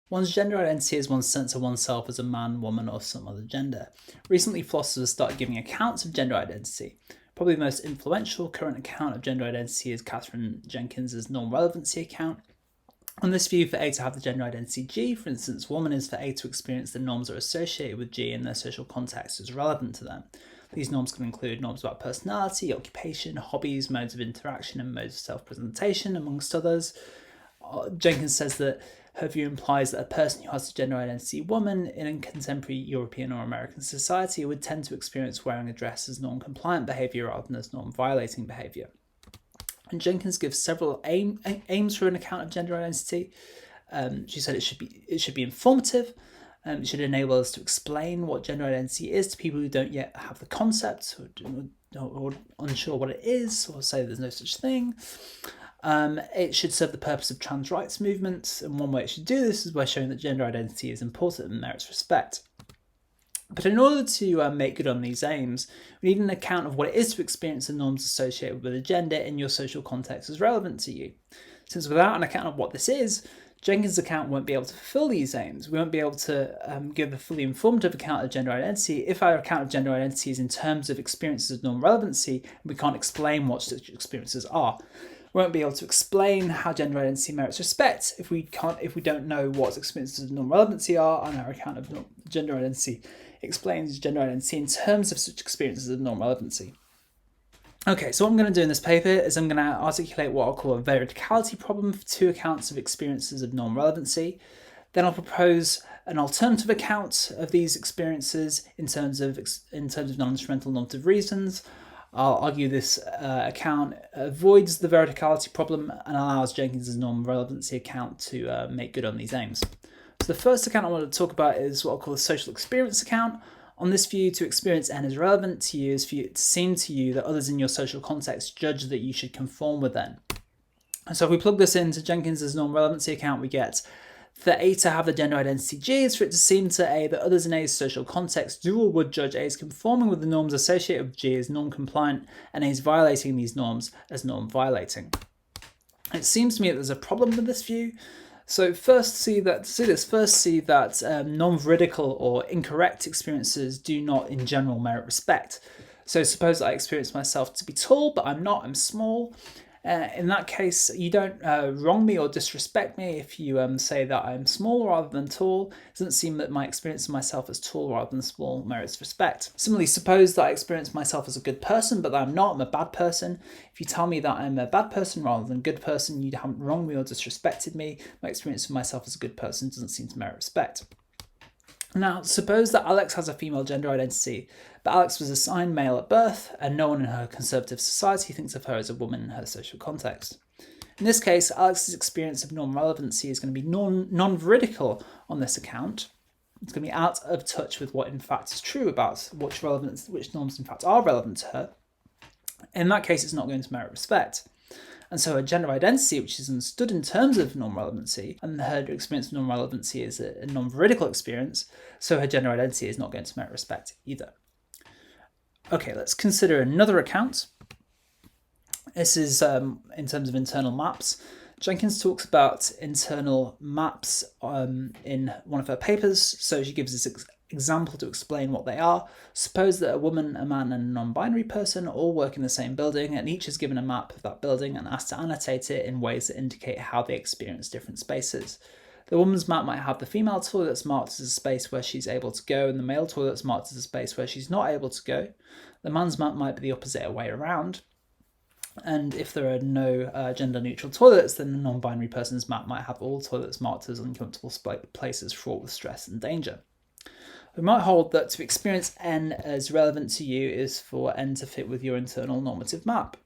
One's gender identity is one's sense of oneself as a man, woman, or some other gender. Recently, philosophers started giving accounts of gender identity. Probably the most influential current account of gender identity is Katherine Jenkins's norm-relevancy account. On this view, for A to have the gender identity G, for instance, woman is for A to experience the norms that are associated with G in their social context as relevant to them. These norms can include norms about personality, occupation, hobbies, modes of interaction, and modes of self-presentation, amongst others. Jenkins says that her view implies that a person who has the gender identity woman in a contemporary European or American society would tend to experience wearing a dress as norm-compliant behaviour rather than as norm-violating behaviour. And Jenkins gives several aims for an account of gender identity. She said it should be informative. It should enable us to explain what gender identity is to people who don't yet have the concept or unsure what it is, or say there's no such thing. It should serve the purpose of trans rights movements, and one way it should do this is by showing that gender identity is important and merits respect. But in order to make good on these aims, we need an account of what it is to experience the norms associated with a gender in your social context as relevant to you. Since without an account of what this is, Jenkins' account won't be able to fulfill these aims. We won't be able to give a fully informative account of gender identity if our account of gender identity is in terms of experiences of norm-relevancy and we can't explain what such experiences are. We won't be able to explain how gender identity merits respect if we don't know what experiences of norm-relevancy are, and our account of gender identity explains gender identity in terms of such experiences of norm-relevancy. Okay, so what I'm going to do in this paper is I'm going to articulate what I'll call a veridicality problem for two accounts of experiences of norm-relevancy. Then I'll propose an alternative account of these experiences in terms of non-instrumental normative reasons. I'll argue this account avoids the veridicality problem and allows Jenkins' norm-relevancy account to make good on these aims. So the first account I want to talk about is what I'll call the social experience account. On this view, to experience N is relevant to you is for it to seem to you that others in your social context judge that you should conform with N. And so if we plug this into Jenkins' norm-relevancy account, we get for A to have the gender identity G is for it to seem to A that others in A's social context do or would judge A as conforming with the norms associated with G as norm-compliant and A is violating these norms as norm-violating. It seems to me that there's a problem with this view. So first see that non-veridical or incorrect experiences do not in general merit respect. So suppose I experience myself to be tall, but I'm not, I'm small. In that case, you don't wrong me or disrespect me if you say that I'm small rather than tall. It doesn't seem that my experience of myself as tall rather than small merits respect. Similarly, suppose that I experience myself as a good person, but that I'm not, I'm a bad person. If you tell me that I'm a bad person rather than a good person, you haven't wronged me or disrespected me. My experience of myself as a good person doesn't seem to merit respect. Now, suppose that Alex has a female gender identity, but Alex was assigned male at birth, and no one in her conservative society thinks of her as a woman in her social context. In this case, Alex's experience of norm-relevancy is going to be non-veridical on this account. It's going to be out of touch with what in fact is true about which norms in fact are relevant to her. In that case, it's not going to merit respect. And so her gender identity, which is understood in terms of norm-relevancy, and her experience of norm-relevancy is a non-veridical experience, so her gender identity is not going to merit respect either. Okay, let's consider another account. This is in terms of internal maps. Jenkins talks about internal maps in one of her papers, so she gives this example to explain what they are. Suppose that a woman, a man, and a non-binary person all work in the same building, and each is given a map of that building and asked to annotate it in ways that indicate how they experience different spaces. The woman's map might have the female toilets marked as a space where she's able to go, and the male toilets marked as a space where she's not able to go. The man's map might be the opposite way around. And if there are no gender-neutral toilets, then the non-binary person's map might have all toilets marked as uncomfortable places fraught with stress and danger. We might hold that to experience N as relevant to you is for N to fit with your internal normative map.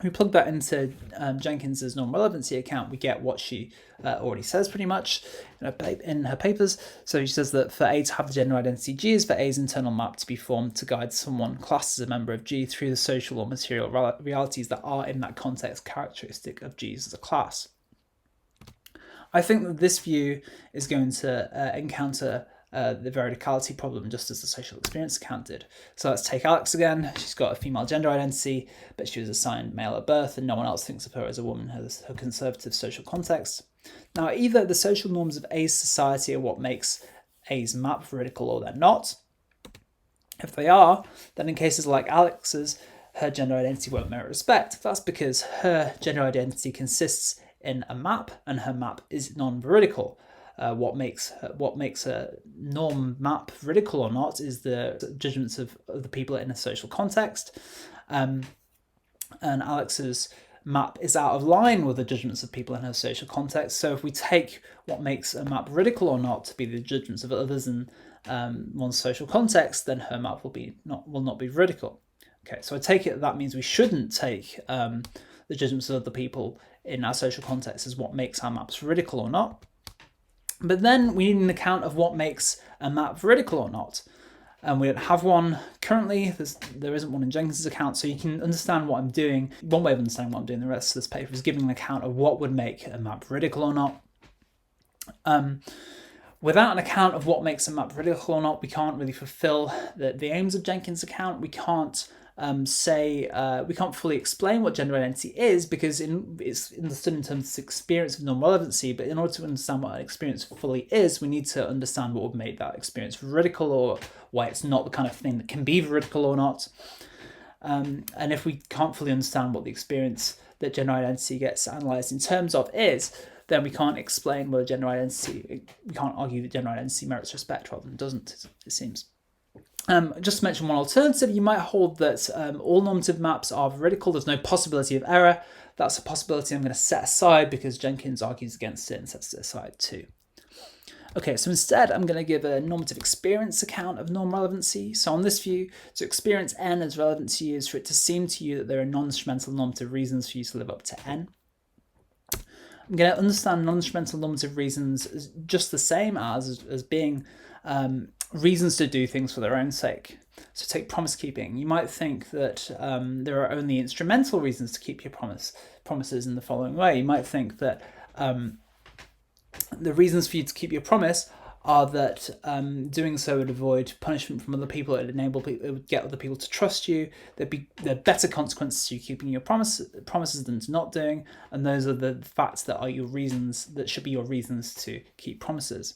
We plug that into Jenkins' norm-relevancy account, we get what she already says pretty much in her papers. So she says that for A to have the gender identity G is for A's internal map to be formed to guide someone classed as a member of G through the social or material realities that are in that context characteristic of G's as a class. I think that this view is going to encounter the veridicality problem, just as the social experience account did. So let's take Alex again. She's got a female gender identity, but she was assigned male at birth, and no one else thinks of her as a woman in her conservative social context. Now, either the social norms of A's society are what makes A's map veridical, or they're not. If they are, then in cases like Alex's, her gender identity won't merit respect. That's because her gender identity consists in a map, and her map is non-veridical. What makes a norm map veridical or not is the judgments of the people in a social context. And Alex's map is out of line with the judgments of people in her social context. So if we take what makes a map veridical or not to be the judgments of others in one's social context, then her map will not be veridical. Okay, so I take it that means we shouldn't take the judgments of other people in our social context as what makes our maps veridical or not. But then we need an account of what makes a map veridical or not. And we don't have one currently. There isn't one in Jenkins's account, so you can understand what I'm doing. One way of understanding what I'm doing the rest of this paper is giving an account of what would make a map veridical or not. Without an account of what makes a map veridical or not, we can't really fulfill the aims of Jenkins' account. We can't we can't fully explain what gender identity is, because it's understood in terms of experience of non-relevancy. But in order to understand what an experience fully is, we need to understand what would make that experience veridical, or why it's not the kind of thing that can be veridical or not. And if we can't fully understand what the experience that gender identity gets analysed in terms of is, then we can't explain whether gender identity, we can't argue that gender identity merits respect rather than doesn't, it seems. Just to mention one alternative, you might hold that all normative maps are veridical. There's no possibility of error. That's a possibility I'm going to set aside because Jenkins argues against it and sets it aside too. Okay, so instead I'm going to give a normative experience account of norm relevancy. So on this view, to experience N as relevant to you is for it to seem to you that there are non-instrumental normative reasons for you to live up to N. I'm going to understand non-instrumental normative reasons as just the same as being reasons to do things for their own sake. So take promise keeping. You might think that there are only instrumental reasons to keep your promises in the following way. You might think that the reasons for you to keep your promise are that doing so would avoid punishment from other people. It would get other people to trust you. There are better consequences to you keeping your promises than to not doing, and those are the facts that are your reasons, that should be your reasons to keep promises.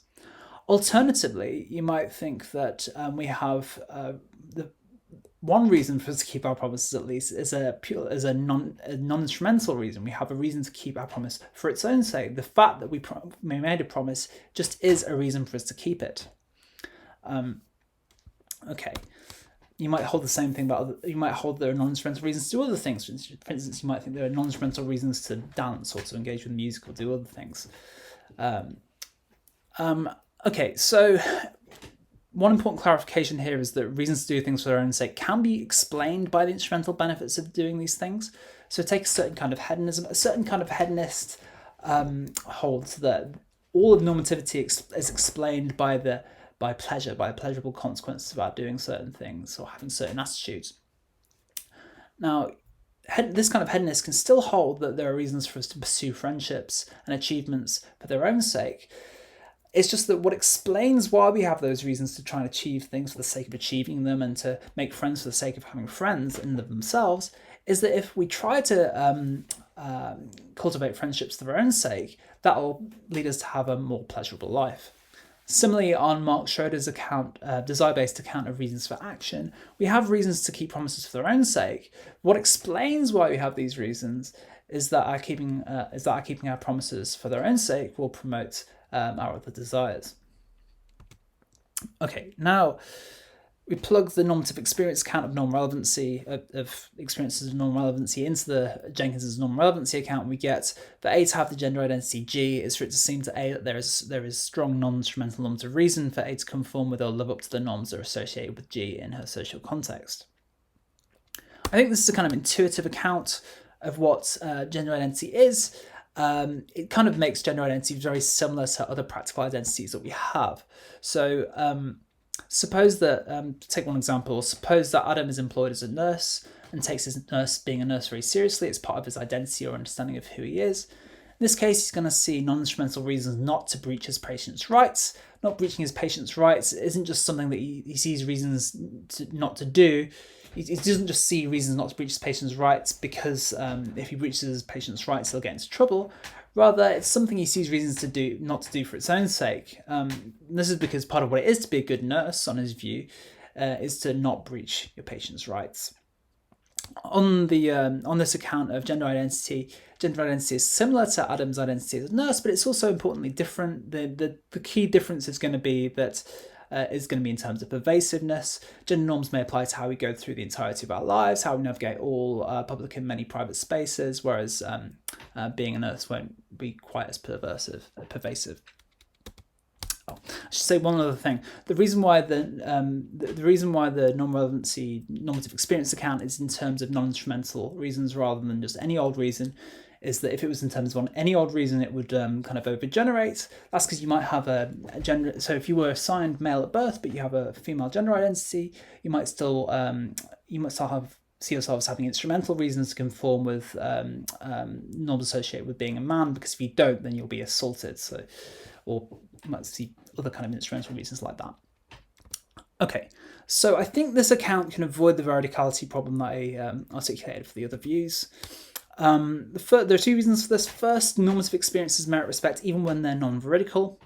Alternatively, you might think that we have the one reason for us to keep our promises, at least, is a non-instrumental reason. We have a reason to keep our promise for its own sake. The fact that we made a promise just is a reason for us to keep it. Okay. You might hold the same thing about you might hold there are non-instrumental reasons to do other things. For instance, you might think there are non-instrumental reasons to dance or to engage with music or do other things. Okay, so one important clarification here is that reasons to do things for their own sake can be explained by the instrumental benefits of doing these things. So take a certain kind of hedonism. A certain kind of hedonist holds that all of normativity is explained by pleasure, by the pleasurable consequences about doing certain things or having certain attitudes. Now, this kind of hedonist can still hold that there are reasons for us to pursue friendships and achievements for their own sake. It's just that what explains why we have those reasons to try and achieve things for the sake of achieving them and to make friends for the sake of having friends in themselves is that if we try to cultivate friendships for their own sake, that will lead us to have a more pleasurable life. Similarly, on Mark Schroeder's account, desire-based account of reasons for action, we have reasons to keep promises for their own sake. What explains why we have these reasons is that our keeping our promises for their own sake will promote our other desires. Okay, now we plug the normative experience account of non-relevancy, of experiences of non-relevancy into the Jenkins's non-relevancy account, and we get for A to have the gender identity G is for it to seem to A that there is strong non-instrumental normative reason for A to conform with or live up to the norms that are associated with G in her social context. I think this is a kind of intuitive account of what gender identity is. It kind of makes gender identity very similar to other practical identities that we have. So suppose that, to take one example, suppose that Adam is employed as a nurse and takes his being a nurse very seriously. It's part of his identity or understanding of who he is. In this case, he's going to see non-instrumental reasons not to breach his patient's rights. Not breaching his patient's rights isn't just something that he sees reasons not to do. He doesn't just see reasons not to breach his patient's rights because if he breaches his patient's rights, he'll get into trouble. Rather, it's something he sees reasons to do, not to do for its own sake. This is because part of what it is to be a good nurse, on his view, is to not breach your patient's rights. On this account of gender identity is similar to Adam's identity as a nurse, but it's also importantly different. The key difference is going to be that is going to be in terms of pervasiveness. Gender norms may apply to how we go through the entirety of our lives, how we navigate all public and many private spaces, whereas being a nurse won't be quite as pervasive. Oh, I should say one other thing. The reason why the normative experience account is in terms of non-instrumental reasons rather than just any old reason is that if it was in terms of any old reason, it would kind of overgenerate. That's because you might have a gender. So if you were assigned male at birth, but you have a female gender identity, you might still see yourself as having instrumental reasons to conform with norms associated with being a man. Because if you don't, then you'll be assaulted. Or you might see other kind of instrumental reasons like that. Okay, so I think this account can avoid the veridicality problem that I articulated for the other views. There are two reasons for this. First, normative experiences merit respect even when they're non-veridical.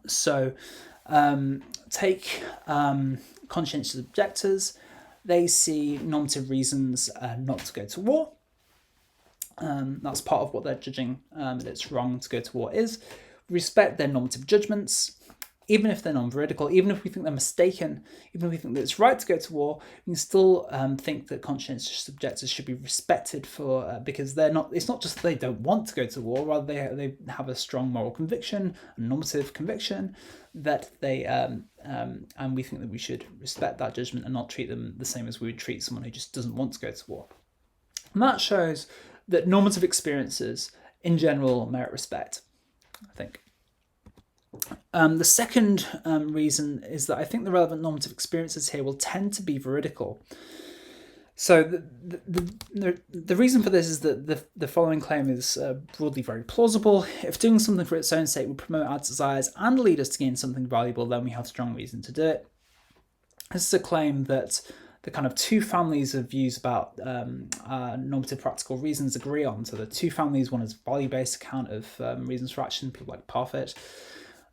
So take conscientious objectors. They see normative reasons not to go to war. That's part of what they're judging that it's wrong to go to war is. Respect their normative judgments, even if they're non-veridical, even if we think they're mistaken, even if we think that it's right to go to war, we can still think that conscientious objectors should be respected for because they're not. It's not just that they don't want to go to war; rather they have a strong moral conviction, a normative conviction that they and we think that we should respect that judgment and not treat them the same as we would treat someone who just doesn't want to go to war. And that shows that normative experiences in general merit respect, I think. The second reason is that I think the relevant normative experiences here will tend to be veridical. So the reason for this is that the following claim is broadly very plausible. If doing something for its own sake will promote our desires and lead us to gain something valuable, then we have strong reason to do it. This is a claim that the kind of two families of views about normative practical reasons agree on. So the two families, one is value-based account of reasons for action, people like Parfit.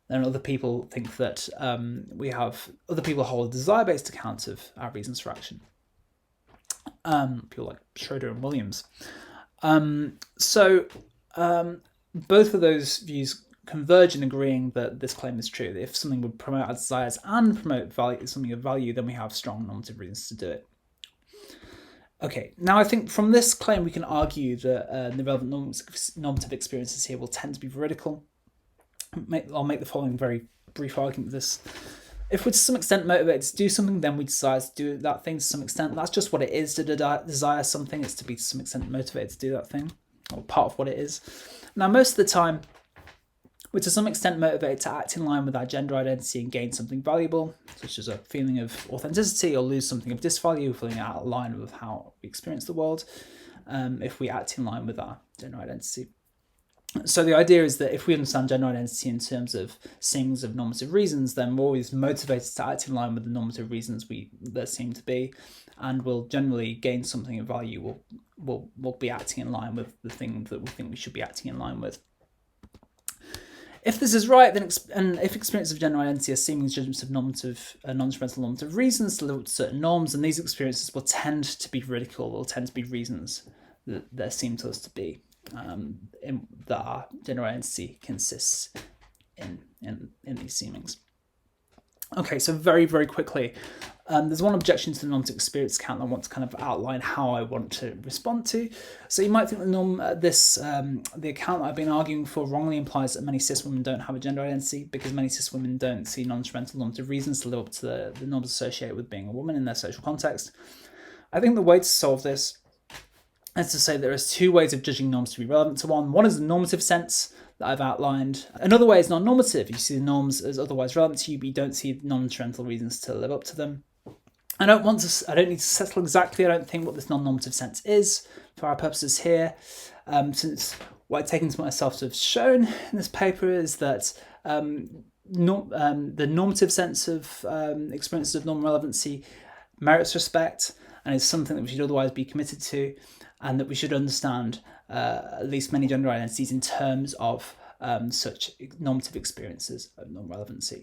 Then other people think that other people hold a desire-based account of our reasons for action. People like Schroeder and Williams. Both of those views converge in agreeing that this claim is true. That if something would promote our desires and promote something of value, then we have strong normative reasons to do it. Okay, now I think from this claim we can argue that the relevant normative experiences here will tend to be veridical. I'll make the following very brief argument with this. If we're to some extent motivated to do something, then we decide to do that thing to some extent. That's just what it is to desire something. It's to be to some extent motivated to do that thing, or part of what it is. Now, most of the time, we're to some extent motivated to act in line with our gender identity and gain something valuable, such as a feeling of authenticity, or lose something of disvalue, feeling out of line with how we experience the world, if we act in line with our gender identity. So the idea is that if we understand gender identity in terms of seemings of normative reasons, then we're always motivated to act in line with the normative reasons there seem to be, and we'll generally gain something of value. We'll be acting in line with the thing that we think we should be acting in line with. If this is right, then and if experience of gender identity are seeming judgments of non-instrumental normative reasons to live up to certain norms, then these experiences will tend to be veridical, will tend to be reasons that there seem to us to be. That our gender identity consists in these seemings. Okay, so very, very quickly, there's one objection to the normative experience account I want to kind of outline how I want to respond to. So you might think the account that I've been arguing for wrongly implies that many cis women don't have a gender identity because many cis women don't see non-instrumental normative reasons to live up to the norms associated with being a woman in their social context. I think the way to solve this is to say there are two ways of judging norms to be relevant to one. One is the normative sense that I've outlined. Another way is non-normative. You see the norms as otherwise relevant to you, but you don't see non-instrumental reasons to live up to them. I don't need to settle exactly, I don't think, what this non-normative sense is for our purposes here, since What I've taken to myself to have shown in this paper is that the normative sense of experiences of non-relevancy merits respect and is something that we should otherwise be committed to, and that we should understand at least many gender identities in terms of such normative experiences of non-relevancy.